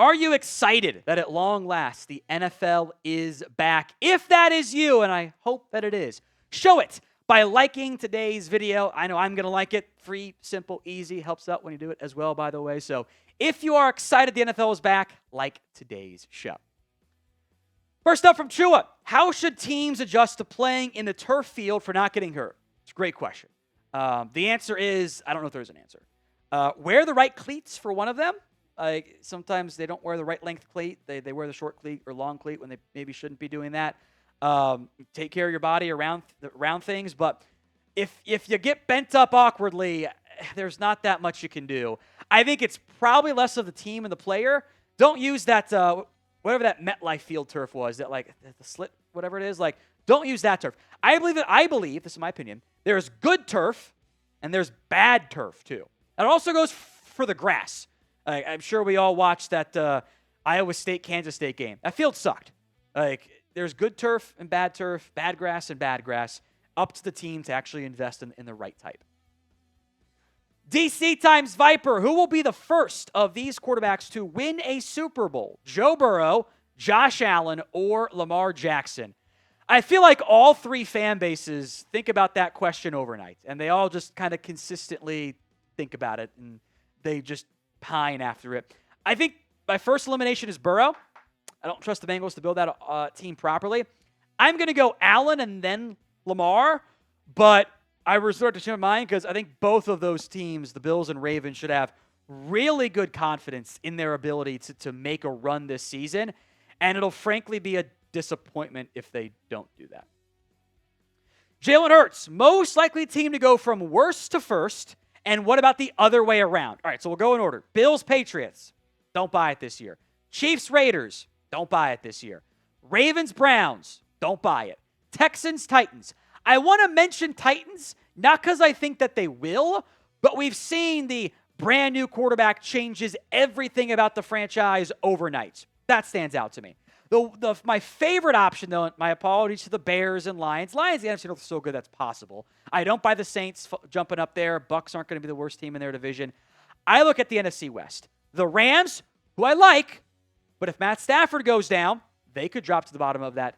Are you excited that at long last the NFL is back? If that is you, and I hope that it is, show it by liking today's video. I know I'm going to like it. Free, simple, easy. Helps out when you do it as well, by the way. So if you are excited the NFL is back, like today's show. First up from Chua, how should teams adjust to playing in the turf field for not getting hurt? It's a great question. The answer is, I don't know if there's an answer. Wear the right cleats for one of them. Sometimes they don't wear the right length cleat. They wear the short cleat or long cleat when they maybe shouldn't be doing that. Take care of your body around things. But if you get bent up awkwardly, there's not that much you can do. I think it's probably less of the team and the player. Don't use that, whatever that MetLife field turf was, that like the slit, whatever it is. Like, don't use that turf. I believe, this is my opinion, there's good turf and there's bad turf too. And it also goes for the grass. I'm sure we all watched that Iowa State-Kansas State game. That field sucked. There's good turf, bad grass, and bad grass. Up to the team to actually invest in the right type. DC times Viper. Who will be the first of these quarterbacks to win a Super Bowl? Joe Burrow, Josh Allen, or Lamar Jackson? I feel like all three fan bases think about that question overnight, and they all just kind of consistently think about it, and they just pine after it. I think my first elimination is Burrow. I don't trust the Bengals to build that team properly. I'm going to go Allen and then Lamar, but I resort to change my mind because I think both of those teams, the Bills and Ravens, should have really good confidence in their ability to make a run this season, and it'll frankly be a disappointment if they don't do that. Jalen Hurts, most likely team to go from worst to first, and what about the other way around? All right, so we'll go in order. Bills, Patriots, don't buy it this year. Chiefs, Raiders, don't buy it this year. Ravens, Browns, don't buy it. Texans, Titans. I want to mention Titans, not because I think that they will, but we've seen the brand new quarterback changes everything about the franchise overnight. That stands out to me. My favorite option, though, my apologies to the Bears and Lions. Lions, the NFC North is so good that's possible. I don't buy the Saints jumping up there. Bucks aren't going to be the worst team in their division. I look at the NFC West. The Rams, who I like, but if Matt Stafford goes down, they could drop to the bottom of that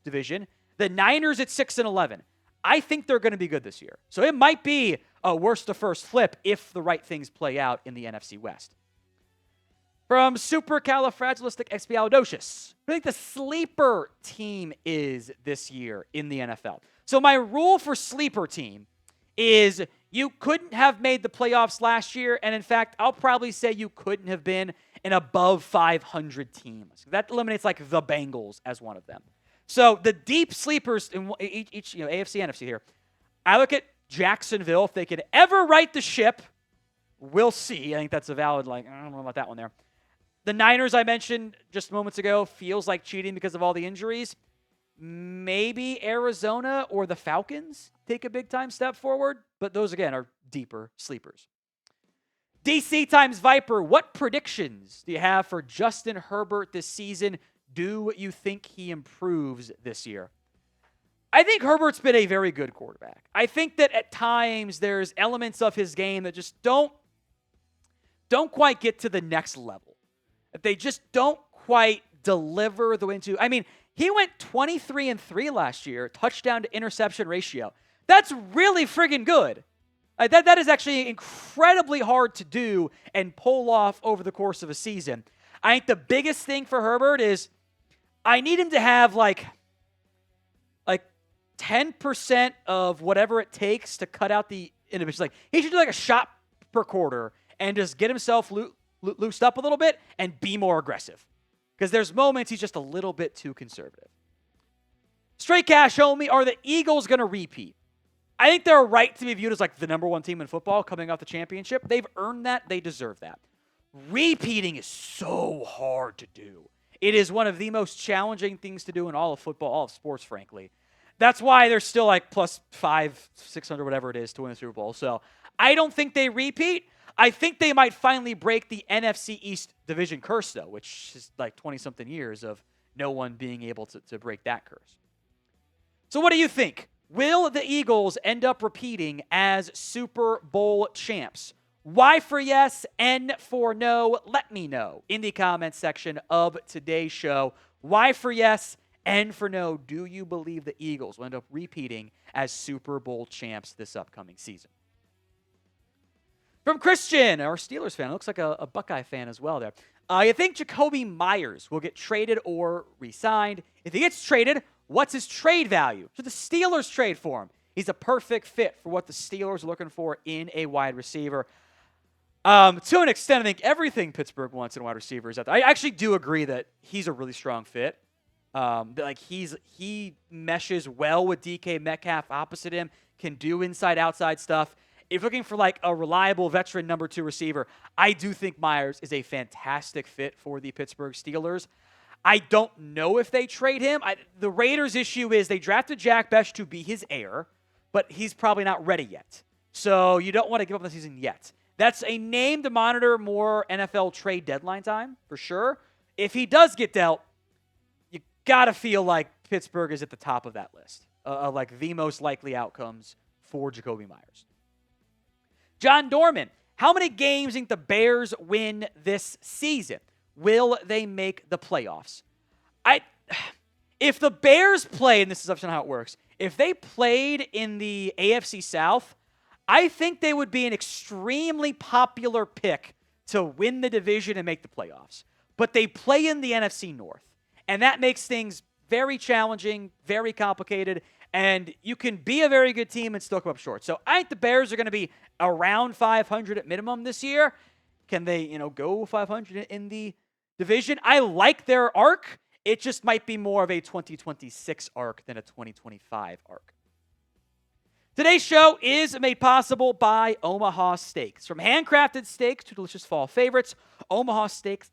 division. The Niners at 6-11. I think they're going to be good this year. So it might be a worst to first flip if the right things play out in the NFC West. From Supercalifragilisticexpialidocious, I think the sleeper team is this year in the NFL. So my rule for sleeper team is you couldn't have made the playoffs last year, and in fact, I'll probably say you couldn't have been an above 500 team. That eliminates like the Bengals as one of them. So the deep sleepers in each AFC, NFC here, I look at Jacksonville. If they could ever right the ship, we'll see. I think that's a valid, I don't know about that one there. The Niners I mentioned just moments ago feels like cheating because of all the injuries. Maybe Arizona or the Falcons take a big-time step forward, but those, again, are deeper sleepers. DC times Viper, what predictions do you have for Justin Herbert this season? Do you think he improves this year? I think Herbert's been a very good quarterback. I think that at times there's elements of his game that just don't quite get to the next level. They just don't quite deliver the way into. I mean, he went 23-3 last year, touchdown to interception ratio. That's really friggin' good. That is actually incredibly hard to do and pull off over the course of a season. I think the biggest thing for Herbert is I need him to have like 10% of whatever it takes to cut out the inhibitions. Like, he should do like a shot per quarter and just get himself loosed up a little bit and be more aggressive. Because there's moments he's just a little bit too conservative. Straight cash, homie, are the Eagles going to repeat? I think they're right to be viewed as like the number one team in football coming off the championship. They've earned that. They deserve that. Repeating is so hard to do. It is one of the most challenging things to do in all of football, all of sports, frankly. That's why they're still like plus 500, 600, whatever it is to win the Super Bowl. So I don't think they repeat. I think they might finally break the NFC East division curse, though, which is like 20-something years of no one being able to break that curse. So what do you think? Will the Eagles end up repeating as Super Bowl champs? Y for yes, N for no. Let me know in the comments section of today's show. Y for yes, N for no. Do you believe the Eagles will end up repeating as Super Bowl champs this upcoming season? From Christian, our Steelers fan, looks like a Buckeye fan as well there. You think Jakobi Meyers will get traded or re-signed? If he gets traded, what's his trade value? Should the Steelers trade for him? He's a perfect fit for what the Steelers are looking for in a wide receiver. To an extent, I think everything Pittsburgh wants in a wide receiver is out there. I actually do agree that he's a really strong fit. He meshes well with DK Metcalf opposite him, can do inside-outside stuff. If you're looking for like a reliable veteran number 2 receiver, I do think Meyers is a fantastic fit for the Pittsburgh Steelers. I don't know if they trade him. The Raiders' issue is they drafted Jack Bech to be his heir, but he's probably not ready yet. So you don't want to give up on the season yet. That's a name to monitor more NFL trade deadline time, for sure. If he does get dealt, you got to feel like Pittsburgh is at the top of that list, like the most likely outcomes for Jakobi Meyers. John Dorman, how many games do you think the Bears win this season? Will they make the playoffs? If the Bears play, and this is often how it works, if they played in the AFC South, I think they would be an extremely popular pick to win the division and make the playoffs. But they play in the NFC North, and that makes things very challenging, very complicated, and you can be a very good team and still come up short. So I think the Bears are going to be around 500 at minimum this year. Can they, go 500 in the division? I like their arc. It just might be more of a 2026 arc than a 2025 arc. Today's show is made possible by Omaha Steaks. From handcrafted steaks to delicious fall favorites, Omaha Steaks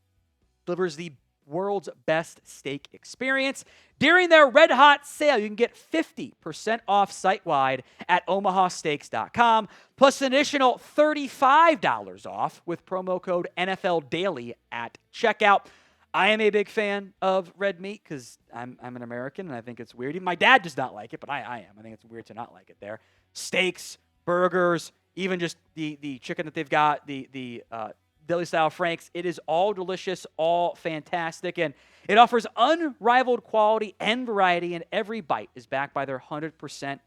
delivers the world's best steak experience. During their Red Hot sale, you can get 50% off site-wide at omahasteaks.com, plus an additional $35 off with promo code NFL Daily at checkout. I am a big fan of red meat because I'm an American and I think it's weird. Even my dad does not like it, but I am. I think it's weird to not like it there. Steaks, burgers, even just the chicken that they've got, the deli-style franks. It is all delicious, all fantastic, and it offers unrivaled quality and variety, and every bite is backed by their 100%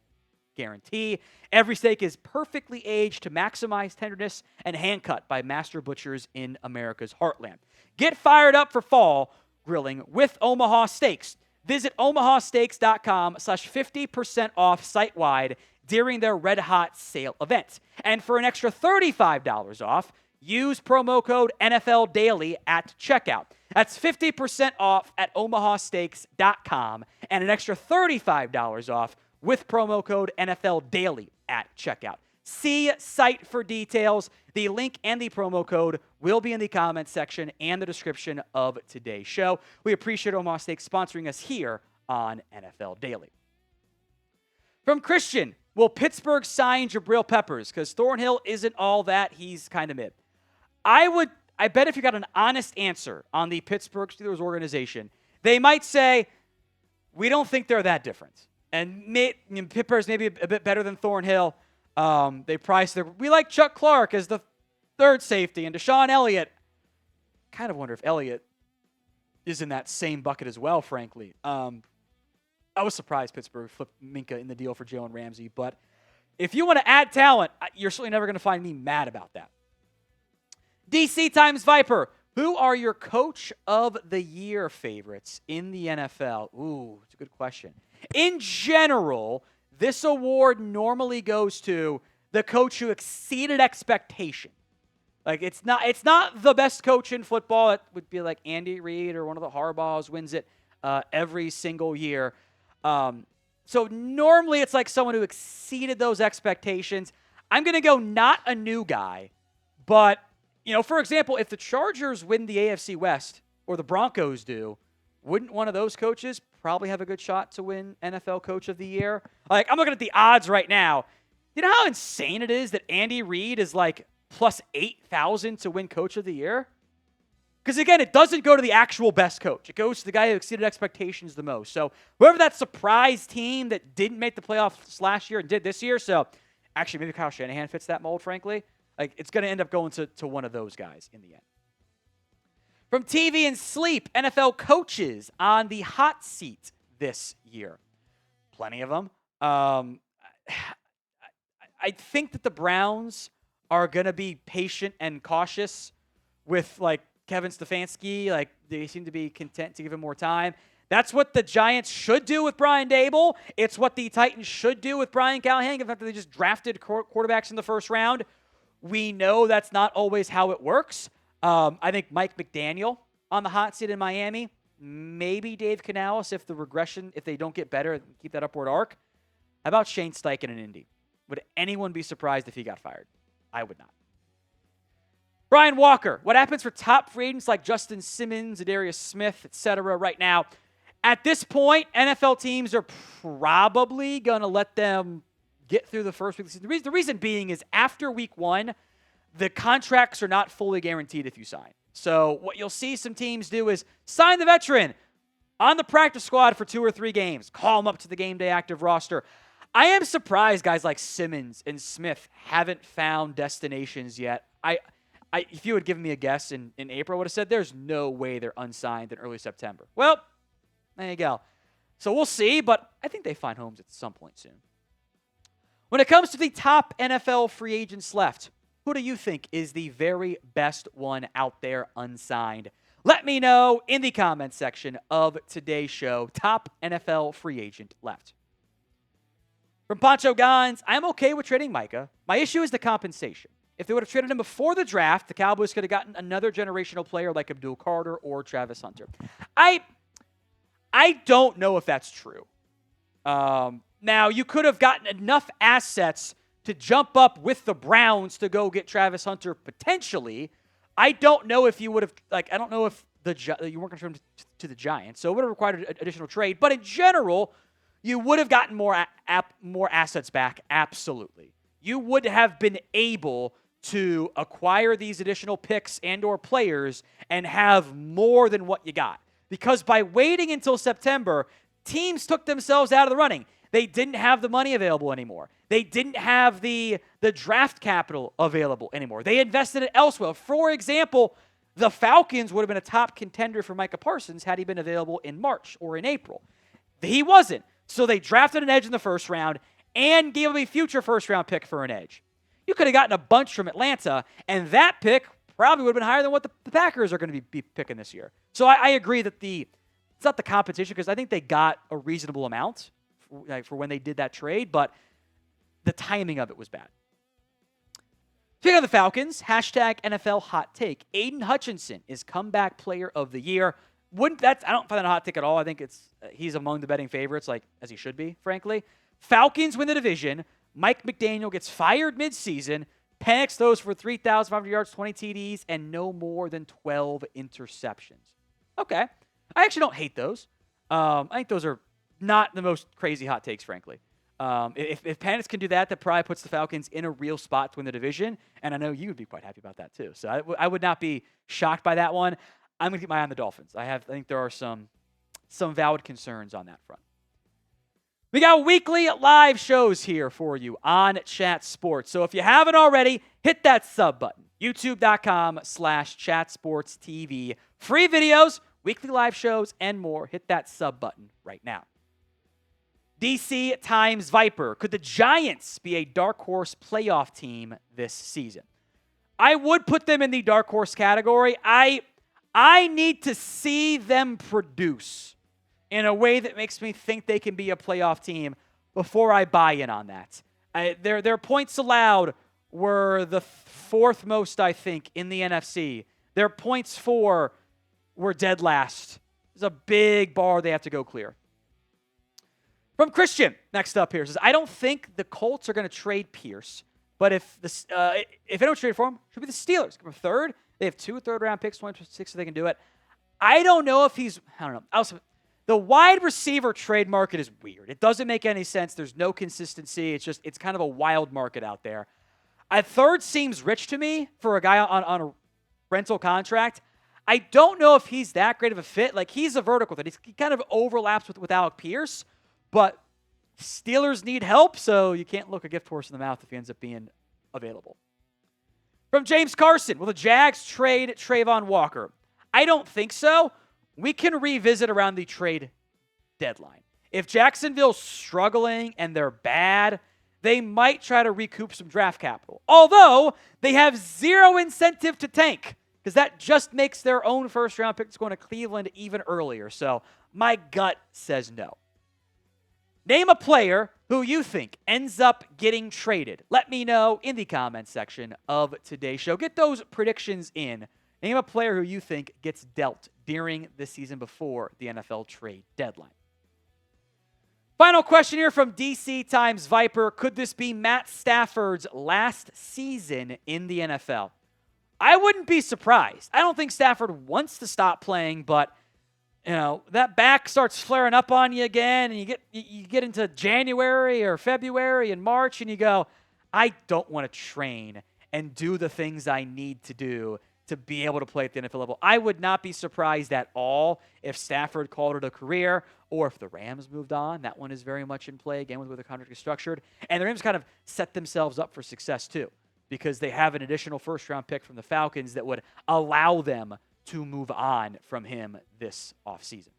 guarantee. Every steak is perfectly aged to maximize tenderness and hand-cut by master butchers in America's heartland. Get fired up for fall grilling with Omaha Steaks. Visit omahasteaks.com/50% off site-wide during their Red Hot sale event. And for an extra $35 off, use promo code NFL Daily at checkout. That's 50% off at omahasteaks.com and an extra $35 off with promo code NFL Daily at checkout. See site for details. The link and the promo code will be in the comments section and the description of today's show. We appreciate Omaha Steaks sponsoring us here on NFL Daily. From Christian, will Pittsburgh sign Jabrill Peppers? Because Thornhill isn't all that. He's kind of mid. I bet if you got an honest answer on the Pittsburgh Steelers organization, they might say, we don't think they're that different. And Peppers maybe a bit better than Thornhill. We like Chuck Clark as the third safety, and Deshaun Elliott. Kind of wonder if Elliott is in that same bucket as well, frankly. I was surprised Pittsburgh flipped Minka in the deal for Jalen Ramsey, but if you want to add talent, you're certainly never going to find me mad about that. DC Times Viper, who are your coach of the year favorites in the NFL? Ooh, it's a good question. In general, this award normally goes to the coach who exceeded expectation. Like, it's not the best coach in football. It would be like Andy Reid or one of the Harbaughs wins it every single year. So normally it's like someone who exceeded those expectations. I'm going to go not a new guy, but, for example, if the Chargers win the AFC West or the Broncos do, wouldn't one of those coaches probably have a good shot to win NFL Coach of the Year? Like, I'm looking at the odds right now. You know how insane it is that Andy Reid is like plus 8,000 to win Coach of the Year? Because, again, it doesn't go to the actual best coach. It goes to the guy who exceeded expectations the most. So whoever that surprise team that didn't make the playoffs last year and did this year, so actually maybe Kyle Shanahan fits that mold, frankly. Like, it's going to end up going to one of those guys in the end. From TV and Sleep, NFL coaches on the hot seat this year. Plenty of them. I think that the Browns are going to be patient and cautious with, like, Kevin Stefanski. Like, they seem to be content to give him more time. That's what the Giants should do with Brian Daboll. It's what the Titans should do with Brian Callahan. In fact, they just drafted quarterbacks in the first round. We know that's not always how it works. I think Mike McDaniel on the hot seat in Miami. Maybe Dave Canales if they don't get better, keep that upward arc. How about Shane Steichen in Indy? Would anyone be surprised if he got fired? I would not. Brian Walker, what happens for top free agents like Justin Simmons, Za'Darius Smith, etc. right now? At this point, NFL teams are probably going to let them get through the first week of the season. The reason being is after week 1, the contracts are not fully guaranteed if you sign. So what you'll see some teams do is sign the veteran on the practice squad for 2 or 3 games, call him up to the game day active roster. I am surprised guys like Simmons and Smith haven't found destinations yet. If you had given me a guess in April, I would have said there's no way they're unsigned in early September. Well, there you go. So we'll see, but I think they find homes at some point soon. When it comes to the top NFL free agents left, who do you think is the very best one out there unsigned? Let me know in the comments section of today's show. Top NFL free agent left. From Pancho Gons, I'm okay with trading Micah. My issue is the compensation. If they would have traded him before the draft, the Cowboys could have gotten another generational player like Abdul Carter or Travis Hunter. I don't know if that's true. Now, you could have gotten enough assets to jump up with the Browns to go get Travis Hunter potentially. I don't know if you would have, I don't know if you weren't going to trade him to the Giants, so it would have required an additional trade. But in general, you would have gotten more assets back, absolutely. You would have been able to acquire these additional picks and or players and have more than what you got. Because by waiting until September, teams took themselves out of the running. They didn't have the money available anymore. They didn't have the draft capital available anymore. They invested it elsewhere. For example, the Falcons would have been a top contender for Micah Parsons had he been available in March or in April. He wasn't. So they drafted an edge in the first round and gave him a future first-round pick for an edge. You could have gotten a bunch from Atlanta, and that pick probably would have been higher than what the Packers are going to be picking this year. So I agree that it's not the competition because I think they got a reasonable amount for when they did that trade, but the timing of it was bad. Speaking of the Falcons, hashtag NFL hot take. Aiden Hutchinson is comeback player of the year. I don't find that a hot take at all. I think he's among the betting favorites, as he should be, frankly. Falcons win the division. Mike McDaniel gets fired midseason. Penix throws for 3,500 yards, 20 TDs, and no more than 12 interceptions. Okay. I actually don't hate those. I think those are not the most crazy hot takes, frankly. If Penix can do that, that probably puts the Falcons in a real spot to win the division, and I know you would be quite happy about that too. So I would not be shocked by that one. I'm going to keep my eye on the Dolphins. I think there are some valid concerns on that front. We got weekly live shows here for you on Chat Sports. So if you haven't already, hit that sub button. YouTube.com/ChatSportsTV. Free videos, weekly live shows, and more. Hit that sub button right now. DC times Viper. Could the Giants be a dark horse playoff team this season? I would put them in the dark horse category. I need to see them produce in a way that makes me think they can be a playoff team before I buy in on that. Their points allowed were the 4th most, I think, in the NFC. Their points for were dead last. There's a big bar they have to go clear. From Christian, next up here, says, I don't think the Colts are going to trade Pierce, but if they don't trade for him, it should be the Steelers. Come 3rd. They have 2 third-round picks, 26 so they can do it. I don't know. The wide receiver trade market is weird. It doesn't make any sense. There's no consistency. It's kind of a wild market out there. A 3rd seems rich to me for a guy on a rental contract. I don't know if he's that great of a fit. He's a vertical that he kind of overlaps with Alec Pierce, but Steelers need help, so you can't look a gift horse in the mouth if he ends up being available. From James Carson, will the Jags trade Travon Walker? I don't think so. We can revisit around the trade deadline. If Jacksonville's struggling and they're bad, they might try to recoup some draft capital. Although they have zero incentive to tank, because that just makes their own first-round pick that's going to Cleveland even earlier. So my gut says no. Name a player who you think ends up getting traded. Let me know in the comments section of today's show. Get those predictions in. Name a player who you think gets dealt during the season before the NFL trade deadline. Final question here from DC Times Viper. Could this be Matt Stafford's last season in the NFL? I wouldn't be surprised. I don't think Stafford wants to stop playing, but that back starts flaring up on you again, and you get into January or February and March, and you go, I don't want to train and do the things I need to do to be able to play at the NFL level. I would not be surprised at all if Stafford called it a career, or if the Rams moved on. That one is very much in play, again, with the contract is structured. And the Rams kind of set themselves up for success, too, because they have an additional first-round pick from the Falcons that would allow them to move on from him this offseason.